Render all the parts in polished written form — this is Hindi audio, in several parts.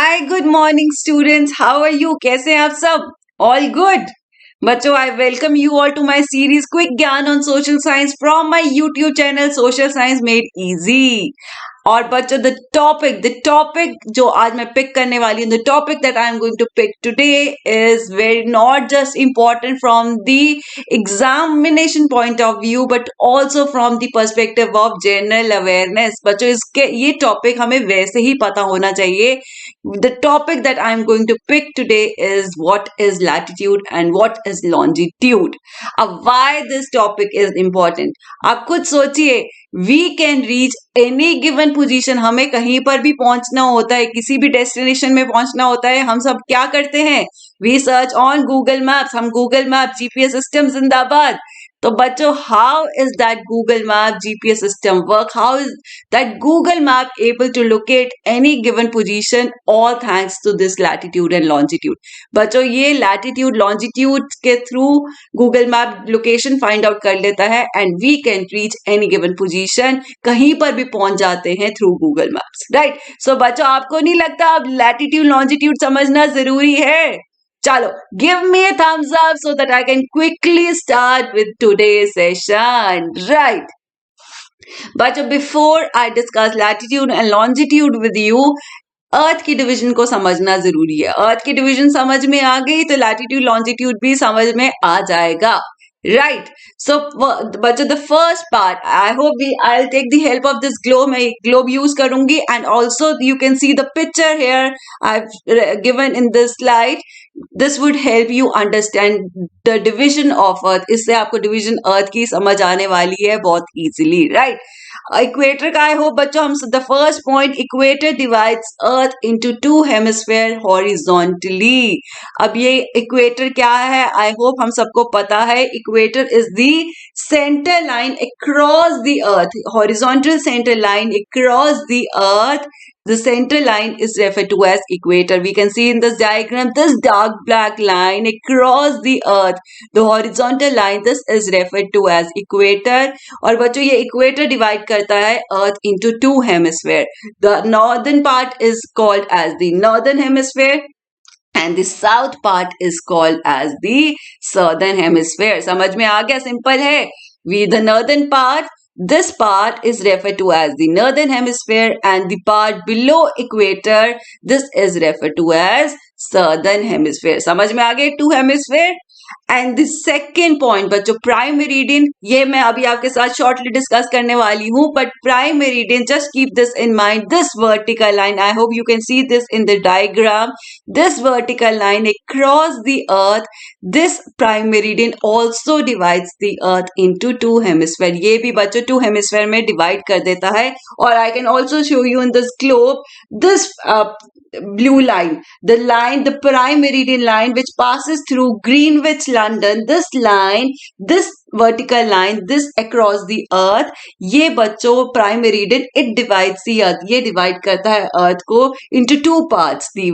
Hi good morning students, how are you? कैसे हैं आप सब? ऑल गुड बच्चों, I welcome you all to my series quick gyan on social science from my YouTube channel social science made easy. और बच्चों, द टॉपिक जो आज मैं पिक करने वाली हूँ, the topic that I am going to pick today is very not just important from the examination point of view but also from the perspective of general awareness. बच्चों, इसके ये टॉपिक हमें वैसे ही पता होना चाहिए। The topic that I'm going to pick today is what is latitude and what is longitude. अब why this topic is important? आप खुद सोचिए, we can reach any given position. हमें कहीं पर भी पहुंचना होता है, किसी भी डेस्टिनेशन में पहुंचना होता है, हम सब क्या करते हैं? We search on Google Maps. हम Google Maps GPS सिस्टम जिंदाबाद। तो बच्चों, how is that Google Map GPS system work? How is that Google Map able to locate any given position? All thanks to this latitude and longitude. बच्चों, ये latitude longitude के through Google Map location find out कर लेता है and we can reach any given position. कहीं पर भी पहुंच जाते हैं through Google Maps, right? So बच्चों, आपको नहीं लगता अब latitude longitude समझना जरूरी है? Chalo, give me a thumbs up so that I can quickly start with today's session. Right. But before I discuss latitude and longitude with you, अर्थ की डिवीजन को समझना जरूरी है। अर्थ की डिवीजन समझ में आ गई तो लैटिट्यूड लॉन्जिट्यूड भी समझ में आ जाएगा। राइट, सो बच्चों, the first part, I hope I will take the help of this globe. मैं ग्लोब यूज करूंगी and also you can see the picture here I have given in this slide. This would help you understand the division of Earth. इससे आपको डिवीजन अर्थ की समझ आने वाली है बहुत इजीली। राइट, इक्वेटर का आई होप बच्चों हम the first point, equator divides earth into two hemisphere horizontally. अब ये इक्वेटर क्या है? आई होप हम सबको पता है। Equator is the centre line across the earth, horizontal centre line across the earth. The center line is referred to as equator. We can see in this diagram this dark black line across the earth, the horizontal line, this is referred to as equator. और बच्चों, ये equator divide करता है earth into two hemisphere. The northern part is called as the northern hemisphere and the south part is called as the southern hemisphere. समझ में आ गया? सिंपल है। The northern part, this part is referred to as the northern hemisphere and the part below equator, this is referred to as southern hemisphere. समझ में आ गए? two hemisphere. And the second point बच्चों, प्राइम मेरिडियन, ये मैं अभी आपके साथ शॉर्टली डिस्कस करने वाली हूं, but prime meridian, just keep this in mind, this vertical line, I hope you can see this in the diagram, this vertical line across the earth, this prime meridian also divides the earth into two hemisphere. ये भी बच्चों two hemisphere में divide कर देता है। और I can also show you in this globe this blue line, the prime meridian line which passes through Greenwich, London. This line, this vertical line, this across the earth, ये बच्चों prime meridian, it divides the earth. ये divide करता है earth को into two parts, the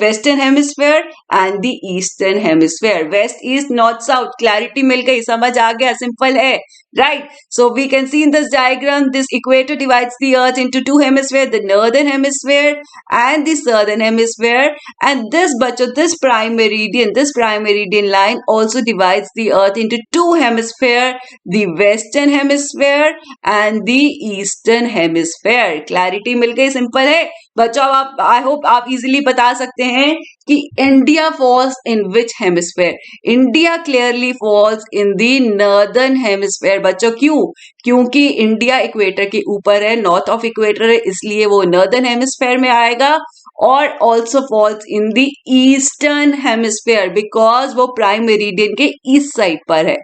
western hemisphere and the eastern hemisphere. West, east, north, south. Clarity मिल गई, समझ आ गया? सिंपल है। Right, so we can see in this diagram, this equator divides the earth into two hemisphere, the northern hemisphere and the southern hemisphere. And this bachcho, this prime meridian line also divides the earth into two hemisphere, the western hemisphere and the eastern hemisphere. Clarity मिल गई? सिंपल है बच्चों। अब आप, आई होप आप इजीली बता सकते हैं कि India falls in which hemisphere? India clearly falls in the northern hemisphere. बच्चों, क्यों? क्योंकि इंडिया इक्वेटर के ऊपर है, नॉर्थ ऑफ इक्वेटर है, इसलिए वो नॉर्दर्न हेमिस्फेयर में आएगा। और also falls in the eastern hemisphere because वो प्राइम मेरिडियन के ईस्ट साइड पर है।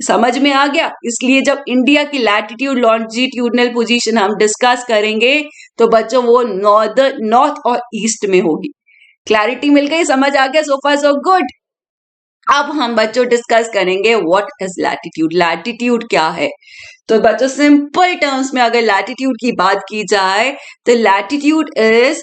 समझ में आ गया? इसलिए जब इंडिया की लैटिट्यूड लॉन्जिट्यूडनल पोजीशन हम डिस्कस करेंगे तो बच्चों वो नॉर्थ और ईस्ट में होगी। क्लैरिटी मिल गई? समझ आ गया? सो फार सो गुड। अब हम बच्चों डिस्कस करेंगे व्हाट इज लैटिट्यूड। लैटिट्यूड क्या है? तो बच्चों, सिंपल टर्म्स में अगर लैटिट्यूड की बात की जाए तो लैटिट्यूड इज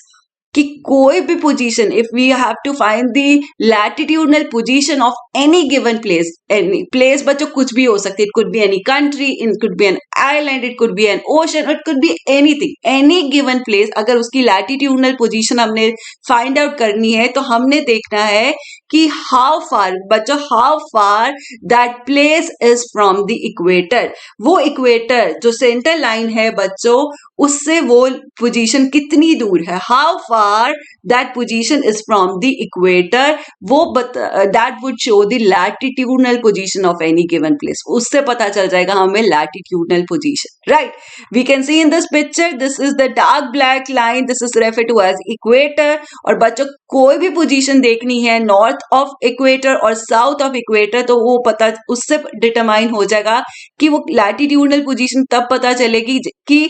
कि कोई भी position, if we have to find the latitudinal position of any given place, any place बच्चों कुछ भी हो सकती है, it could be any country, it could be an island, it could be an ocean, it could be anything, any given place, अगर उसकी लैटिट्यूडनल पोजीशन हमने फाइंड आउट करनी है तो हमने देखना है कि हाउ फार बच्चों, how far that place is from the equator, वो इक्वेटर जो सेंटर लाइन है बच्चों उससे वो पोजीशन कितनी दूर है, how far that position is from the equator, वो that would show the latitudinal position of any given place, उससे पता चल जाएगा हमें latitudinal position, right. We can see in this picture, this is the dark black line, this is refer to as equator. और बच्चों कोई भी पोजीशन देखनी है नॉर्थ ऑफ इक्वेटर और साउथ ऑफ इक्वेटर तो वो पता उससे डिटरमाइन हो जाएगा कि वो लैटिट्यूडनल पोजीशन तब पता चलेगी कि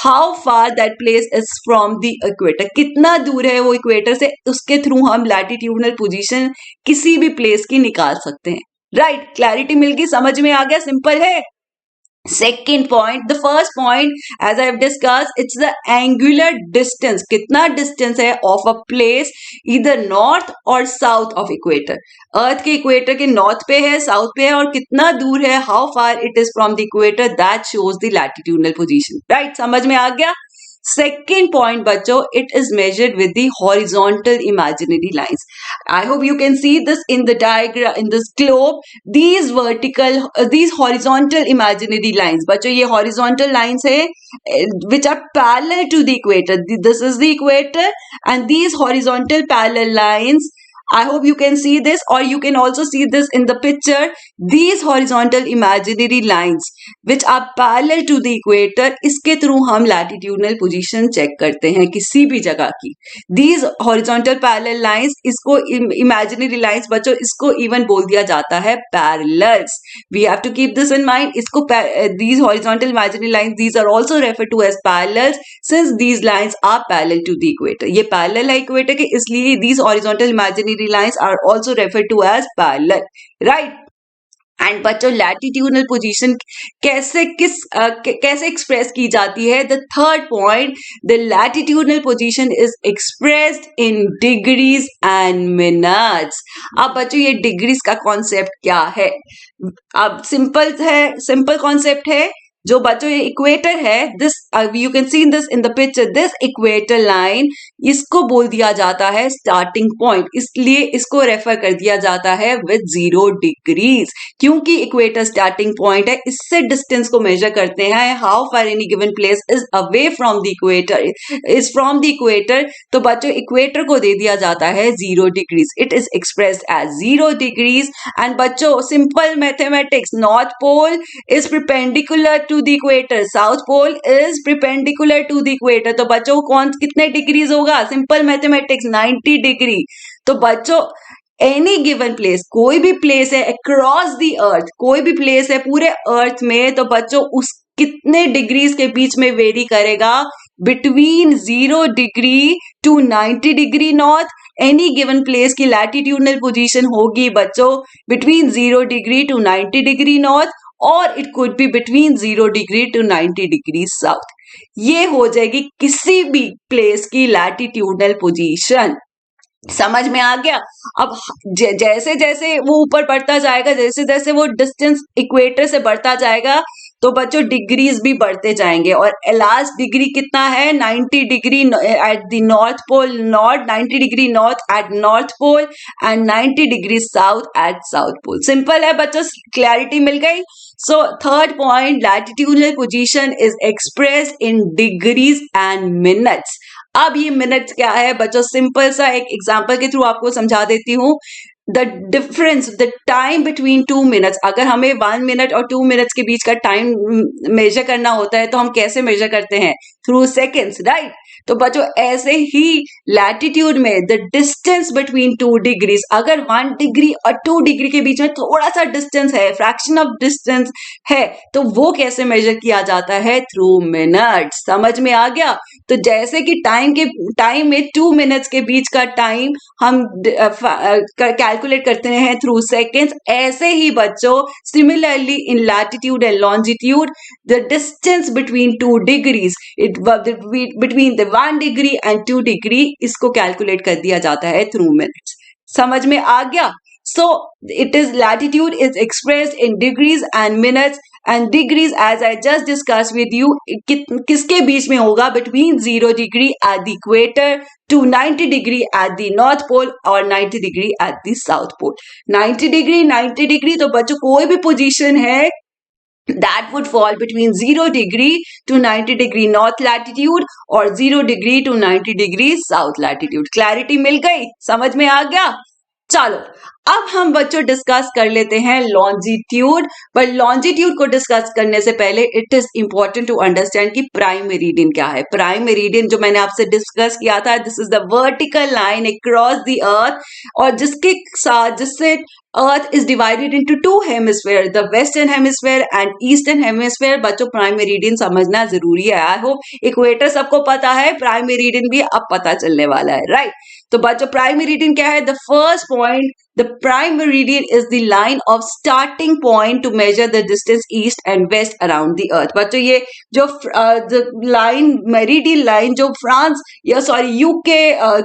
how far that place is from the equator, कितना दूर है वो इक्वेटर से, उसके थ्रू हम लैटिट्यूडनल पोजीशन किसी भी प्लेस की निकाल सकते हैं, राइट। क्लैरिटी मिल गई, समझ में आ गया, सिंपल है। Second point, the first point as I have discussed, it's the angular distance, कितना distance है of a place either north or south of equator, अर्थ के इक्वेटर के नॉर्थ पे है, साउथ पे है, और कितना दूर है, how far it is from the equator, that shows the latitudinal position, right? समझ में आ गया। Second point बच्चों, it is measured with the horizontal imaginary lines. I hope you can see this in the diagram, in this globe. These vertical, these horizontal imaginary lines. बच्चों ये horizontal lines है which are parallel to the equator. This is the equator and these horizontal parallel lines, I hope you can see this, or you can also see this in the picture. These horizontal imaginary lines which are parallel to the equator, इसके थ्रू हम latitudinal position check करते हैं किसी भी जगह की। These horizontal parallel lines, इसको imaginary lines बच्चों इसको even बोल दिया जाता है parallels. We have to keep this in mind. इसको these horizontal imaginary lines, these are also referred to as parallels since these lines are parallel to the equator. ये parallel है equator के, इसलिए these horizontal imaginary lines are also referred to as parallel, right? And बच्चों लैटिट्यूडनल पोजीशन कैसे एक्सप्रेस की जाती है, the third point, the latitudinal position is expressed in degrees and minutes. अब बच्चों ये डिग्रीज का कॉन्सेप्ट क्या है, अब सिंपल कॉन्सेप्ट है। जो बच्चों ये इक्वेटर है, this you can see in this in the picture, this equator line, इसको बोल दिया जाता है स्टार्टिंग पॉइंट, इसलिए इसको रेफर कर दिया जाता है विद 0 डिग्रीज, क्योंकि इक्वेटर स्टार्टिंग पॉइंट है, इससे डिस्टेंस को मेजर करते हैं how far any given place is away from the equator, is from the equator. तो बच्चों इक्वेटर को दे दिया जाता है 0 डिग्रीज, it is expressed as 0 degrees. And बच्चों simple mathematics, north pole is perpendicular to the equator, south pole is perpendicular to the equator. तो बच्चों कौन कितने डिग्रीज होगा, सिंपल मैथमेटिक्स 90 डिग्री। तो बच्चों एनी गिवन प्लेस, कोई भी प्लेस है अक्रॉस द अर्थ, कोई भी प्लेस है पूरे अर्थ में, तो बच्चों उस कितने डिग्रीज के बीच में वेरी करेगा, between 0 degree to 90 degree north. Any given place की लैटिट्यूडनल पोजीशन होगी बच्चों between 0 degree to 90 degree north, और it could be between 0 degree to 90 degree south. ये हो जाएगी किसी भी प्लेस की लैटिट्यूडनल पोजीशन। समझ में आ गया। अब जैसे जैसे वो ऊपर बढ़ता जाएगा, जैसे जैसे वो डिस्टेंस इक्वेटर से बढ़ता जाएगा, तो बच्चों डिग्रीज भी बढ़ते जाएंगे, और लास्ट डिग्री कितना है, 90 degree at the north pole north, 90 degree north at north pole and 90 degree south at south pole. Simple है बच्चों, क्लैरिटी मिल गई। So third point, latitudinal position is expressed in degrees and minutes. अब ये मिनट्स क्या है बच्चों, सिंपल सा एक एग्जांपल के थ्रू आपको समझा देती हूँ। The difference, the time between 2 minutes, अगर हमें 1 मिनट और 2 मिनट्स के बीच का टाइम मेजर करना होता है तो हम कैसे मेजर करते हैं, थ्रू सेकेंड्स, राइट। तो बच्चों ऐसे ही लैटिट्यूड में द डिस्टेंस बिटवीन 2 डिग्रीज, अगर 1 डिग्री और 2 डिग्री के बीच में थोड़ा सा डिस्टेंस है, फ्रैक्शन ऑफ डिस्टेंस है, तो वो कैसे मेजर किया जाता है, थ्रू मिनट्स। समझ में आ गया। तो जैसे कि टाइम में 2 मिनट्स के बीच का टाइम हम कैलकुलेट करते हैं थ्रू सेकेंड्स, ऐसे ही बच्चों similarly in latitude and longitude the distance between 2 degrees, between the 1 degree and 2 degree इसको कैलकुलेट कर दिया जाता है थ्रू मिनट्स। समझ में आ गया? So it is latitude is expressed in degrees and minutes and degrees as I just discussed with you किसके बीच में होगा? Between 0 degree at the equator to 90 degree at the north pole और 90 degree at the south pole। 90 degree तो बच्चों कोई भी पोजीशन है that would fall between 0 degree to 90 degree north latitude और 0 degree to 90 degree south latitude। Clarity मिल गई? समझ में आ गया? चलो अब हम बच्चों डिस्कस कर लेते हैं लॉन्जिट्यूड। पर लॉन्जिट्यूड को डिस्कस करने से पहले it is important to understand कि प्राइम मेरिडियन क्या है। प्राइम मेरिडियन जो मैंने आपसे डिस्कस किया था, this is the vertical line across the अर्थ और जिसके साथ जिससे earth is divided into two hemisphere, the western hemisphere and eastern hemisphere. बच्चों प्राइम मेरिडियन समझना जरूरी है। आई होप इक्वेटर सबको पता है, प्राइम मेरिडियन भी अब पता चलने वाला है, राइट? तो बच्चों प्राइम मेरिडियन क्या है? The first point, the prime meridian is the line of starting point to measure the distance east and west around the earth। बच्चों ये जो लाइन मेरिडियन लाइन जो फ्रांस या सॉरी यूके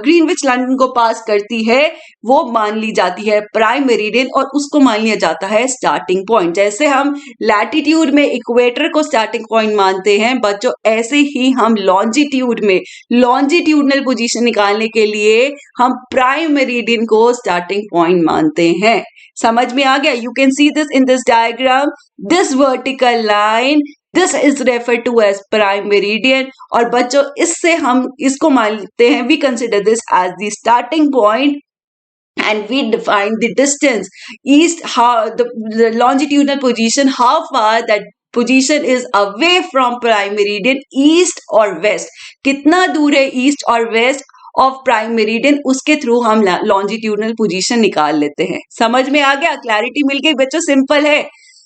ग्रीनविच लंदन को पास करती है वो मान ली जाती है प्राइम मेरिडियन और उसको मान लिया जाता है स्टार्टिंग पॉइंट। जैसे हम लैटिट्यूड में इक्वेटर को स्टार्टिंग पॉइंट मानते हैं बच्चों, ऐसे ही हम लॉन्जिट्यूड में लॉन्जिट्यूडनल पोजीशन निकालने के लिए हम प्राइम मेरिडियन को स्टार्टिंग पॉइंट मानते हैं। समझ में आ गया? You can see this in this diagram, this vertical line, this is refer to as prime meridian. और बच्चों इससे हम इसको मानते हैं, we consider this as the starting point and we define the distance east, how the longitudinal position, how far that position is away from prime meridian, east or west, कितना दूर है ईस्ट और वेस्ट ऑफ प्राइम मेरिडियन, उसके थ्रू हम लॉन्जिट्यूडनल पोजीशन निकाल लेते हैं। समझ में आ गया? क्लैरिटी मिल गई बच्चों? सिंपल है।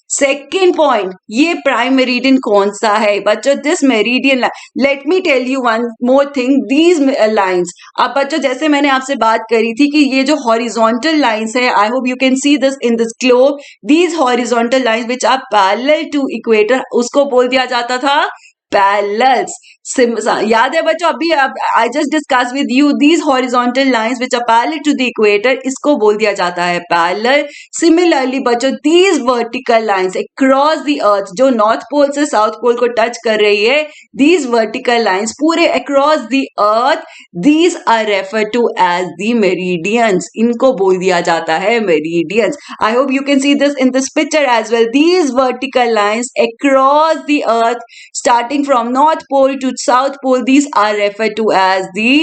सेकेंड पॉइंट, ये प्राइम मेरिडियन कौन सा है बच्चों? This meridian line. Let me tell you one more thing, these lines. अब बच्चों जैसे मैंने आपसे बात करी थी कि ये जो हॉरिजॉन्टल लाइंस है, I hope you can see this in this globe, these horizontal lines which are parallel to equator, उसको बोल दिया जाता था पैरेलल्स। याद है बच्चों? अभी I just discuss with you these horizontal lines which are parallel to the equator, इसको बोल दिया जाता है पैरेलल। सिमिलरली बच्चों these vertical lines across the earth, जो नॉर्थ पोल से साउथ पोल को टच कर रही है, दीज वर्टिकल लाइंस पूरे across the earth, these are refer to as the meridians, इनको बोल दिया जाता है meridians. I hope you can see this in this picture as well, these vertical lines across the earth starting from north pole to south pole, these are referred to as the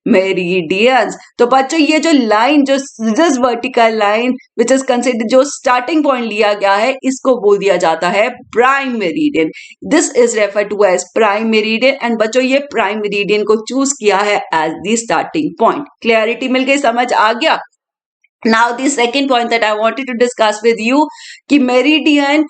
meridians। तो बच्चों ये जो लाइन, जो this vertical line which is considered, जो स्टार्टिंग पॉइंट लिया गया है, इसको बोल दिया जाता है prime meridian. This is refer to as prime meridian and बच्चों ये प्राइम मेरिडियन को चूज किया है as the starting point. Clarity मिल गई? समझ आ गया? Now the second point that I wanted to discuss with you कि meridian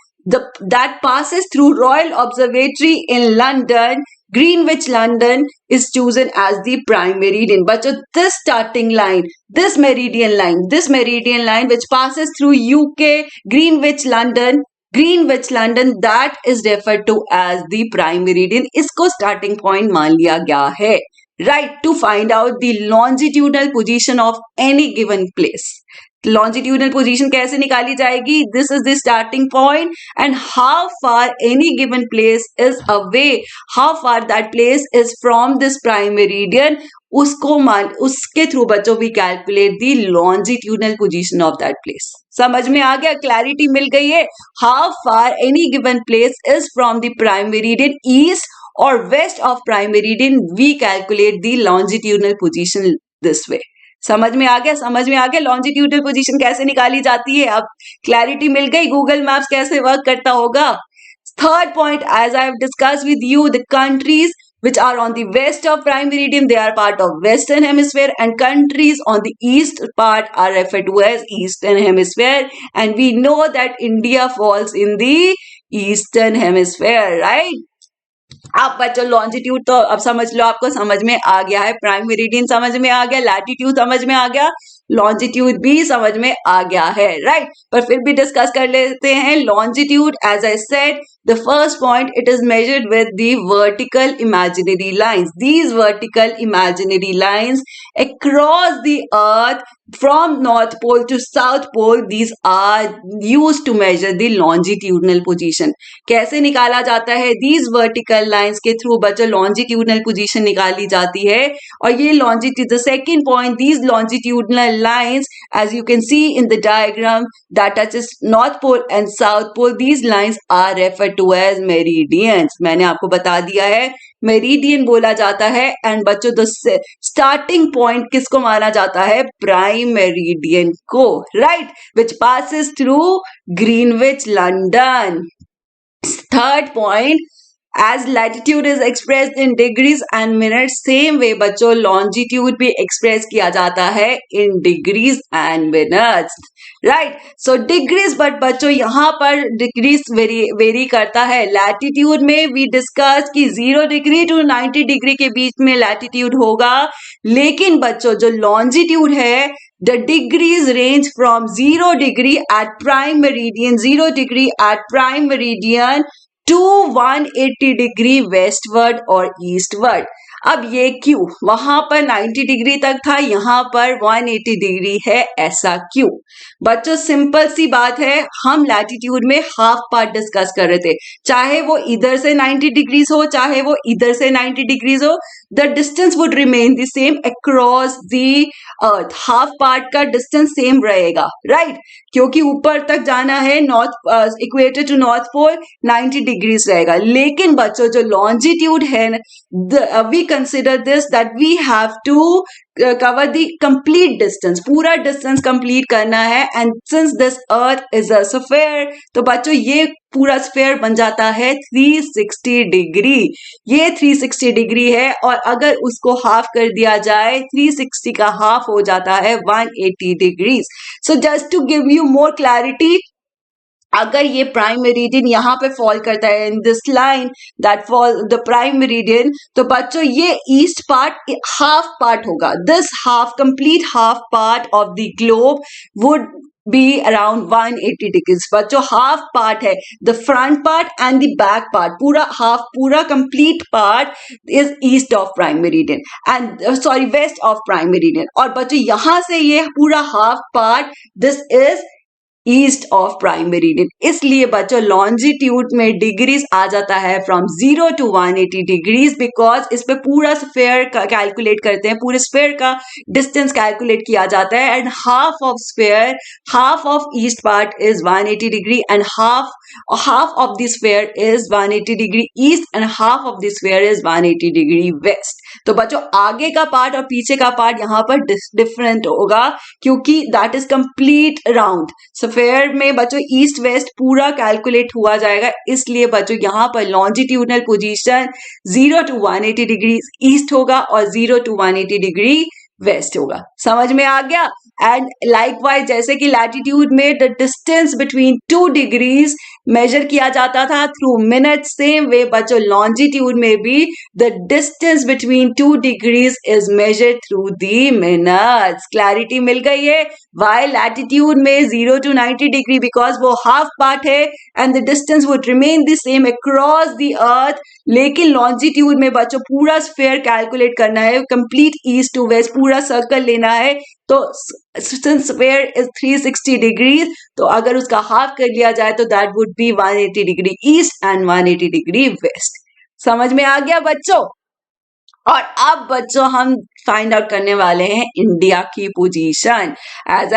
that passes through Royal Observatory in London, Greenwich London, is chosen as the prime meridian। Bachcho this starting line, this meridian line which passes through UK, Greenwich London, that is referred to as the prime meridian। इसको starting point मान लिया गया है, right? To find out the longitudinal position of any given place। Longitudinal position कैसे निकाली जाएगी? This is the starting point and how far any given place is away, how far that place is from this prime meridian, उसके थ्रू बच्चों we calculate the longitudinal position of that place. समझ में आ गया? क्लैरिटी मिल गई है? How far any given place is from the prime meridian east और west of prime meridian, we calculate the longitudinal position this way. समझ में आ गया? समझ में आ गया लॉन्जिट्यूडनल पोजीशन कैसे निकाली जाती है? अब क्लैरिटी मिल गई गूगल मैप्स कैसे वर्क करता होगा। Third point, as I have discussed with you, the countries which are on the west of prime meridian, they are part of western hemisphere, and countries on the east part are referred to as eastern hemisphere, and we know that India falls in the eastern hemisphere, right? अब बच्चों लॉन्जिट्यूड तो अब समझ लो, आपको समझ में आ गया है, प्राइम मेरिडियन समझ में आ गया, लैटिट्यूड समझ में आ गया, लॉन्जिट्यूड भी समझ में आ गया है, राइट? पर फिर भी डिस्कस कर लेते हैं longitude. As I said The first point, it is measured with the vertical imaginary lines. These vertical imaginary lines across the earth from North Pole to South Pole, these are used to measure the longitudinal position. कैसे निकाला जाता है? These vertical lines के through बच्चों longitudinal position निकाली जाती है. और ये longitude, the second point, these longitudinal lines, as you can see in the diagram that touches North Pole and South Pole, these lines are referred to as meridians. मैंने आपको बता दिया है मेरिडियन बोला जाता है. एंड बच्चों द स्टार्टिंग पॉइंट किसको माना जाता है? प्राइम मेरिडियन को, right, which passes through Greenwich London. Third point, as latitude is expressed in degrees and minutes, same way बच्चों longitude भी express किया जाता है in degrees and minutes, right? So degrees, but बच्चों यहाँ पर degrees vary करता है. latitude में we discuss कि 0 डिग्री to 90 डिग्री के बीच में latitude होगा, लेकिन बच्चों जो longitude है, the degrees range from 0 degree at prime meridian, 0 degree at prime meridian to 180 degree westward और ईस्टवर्ड. अब ये क्यों? वहां पर 90 डिग्री तक था, यहां पर 180 डिग्री है, ऐसा क्यों? बच्चों सिंपल सी बात है, हम लैटिट्यूड में हाफ पार्ट डिस्कस कर रहे थे. चाहे वो इधर से 90 डिग्रीज हो, चाहे वो इधर से 90 डिग्रीज हो, the distance would remain the same across the earth. Half part का डिस्टेंस सेम रहेगा, राइट? क्योंकि ऊपर तक जाना है, north equator to north pole 90 degrees रहेगा. लेकिन बच्चों जो लॉन्जिट्यूड है, we consider this that we have to cover the complete distance, पूरा distance complete करना है. and since this earth is a sphere, तो बच्चों ये पूरा स्फेयर बन जाता है 360 डिग्री. ये 360 डिग्री है, और अगर उसको हाफ कर दिया जाए, 360 का हाफ हो जाता है 180 degrees. So just to give you more clarity, अगर ये प्राइम मेरिडियन यहाँ पे फॉल करता है in this line that fall the prime meridian, तो बच्चों ये ईस्ट पार्ट हाफ पार्ट होगा. This half complete half part of the globe would be around 180 degrees. बच्चों हाफ पार्ट है, the front part and the back part, पूरा हाफ, पूरा complete part is east of prime meridian and sorry west of prime meridian. और बच्चों यहां से ये पूरा half part, this is east of prime meridian. इसलिए बच्चों लॉन्जिट्यूड में डिग्रीज आ जाता है फ्रॉम 0 to 180 डिग्रीज, बिकॉज इस पे पूरा स्फेयर का कैलकुलेट करते हैं, पूरे स्फेयर का डिस्टेंस कैलकुलेट किया जाता है. And half of sphere, half of east part is 180 degree and half of the sphere is 180 degree east and half of the sphere is 180 degree west. तो बच्चों आगे का पार्ट और पीछे का पार्ट यहाँ पर डिफरेंट होगा, क्योंकि that is complete round. Sphere में बच्चों ईस्ट वेस्ट पूरा कैलकुलेट हुआ जाएगा. इसलिए बच्चों यहाँ पर longitudinal position 0 to 180 degree east होगा और 0 to 180 डिग्री वेस्ट होगा. समझ में आ गया? एंड लाइकवाइज जैसे कि लैटिट्यूड में the distance between 2 degrees measure किया जाता था थ्रू मिनट, सेम वे बच्चों लॉन्जिट्यूड में भी the distance between 2 degrees is measured through the minutes. Clarity मिल गई है? वाई लैटिट्यूड में 0 to 90 डिग्री, बिकॉज वो हाफ पार्ट है and the distance would remain the same across the earth. लेकिन लॉन्जिट्यूड में बच्चों पूरा स्फेयर कैलकुलेट करना है, कंप्लीट ईस्ट टू वेस्ट पूरा सर्कल लेना है. तो since sphere is 360 degrees, तो अगर उसका हाफ कर लिया जाए तो that would be 180 degree east and 180 degree west. समझ में आ गया बच्चों? और अब बच्चों हम फाइंड आउट करने वाले हैं इंडिया की पोजीशन. एज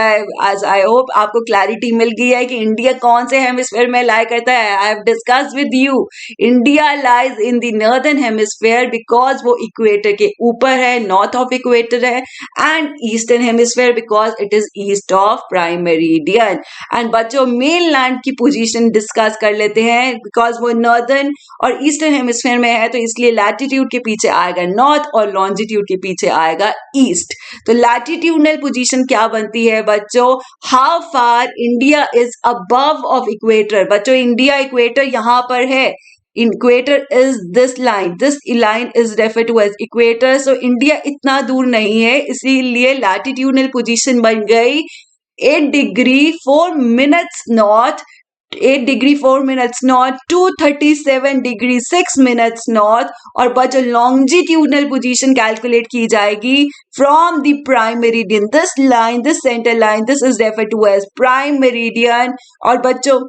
आई होप आपको क्लैरिटी मिल गई है कि इंडिया कौन से हेमिस्फेयर में लाई करता है. आई have discussed with you, India lies in the northern hemisphere because वो इक्वेटर के ऊपर है, नॉर्थ ऑफ इक्वेटर है, and eastern hemisphere because it is east of prime meridian. And बच्चों मेन लैंड की पोजीशन डिस्कस कर लेते हैं, बिकॉज वो नॉर्दर्न और ईस्टर्न हेमिस्फेयर में है, तो इसलिए लैटिट्यूड के पीछे आएगा नॉर्थ और लॉन्जिट्यूड के पीछे आएगा ईस्ट. तो लैटिट्यूडनल पोजीशन क्या बनती है बच्चों? How far India is above of equator. बच्चों इंडिया इक्वेटर यहां पर है, equator is this line is refer to as equator. So India इतना दूर नहीं है, इसीलिए लैटिट्यूडनल पोजीशन बन गई 8 degree 4 minutes north 8 degree 4 minutes north, 237 degree 6 minutes north. और बच्चों लॉन्जिट्यूडनल पोजीशन कैलकुलेट की जाएगी from the prime meridian, this line, this centre line, this is refer to as prime meridian. और बच्चों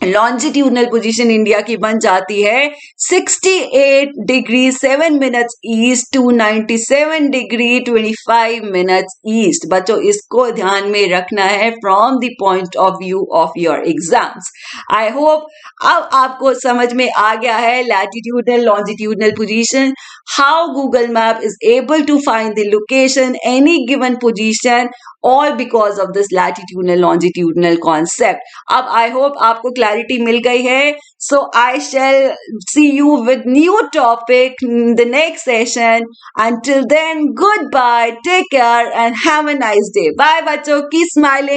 लॉन्जिट्यूडनल पोजीशन इंडिया की बन जाती है 68 degree 7 minutes east, 297 degree 25 minutes east. बच्चों इसको ध्यान में रखना है from the point of view of your exams. I hope अब आपको समझ में आ गया है latitudinal longitudinal position, how Google map is able to find the location any given position, all because of this latitudinal longitudinal concept. अब I hope आपको clarity मिल गई है. So I shall see you with new topic in the next session. Until then, goodbye, take care and have a nice day. Bye बच्चों, keep smiling.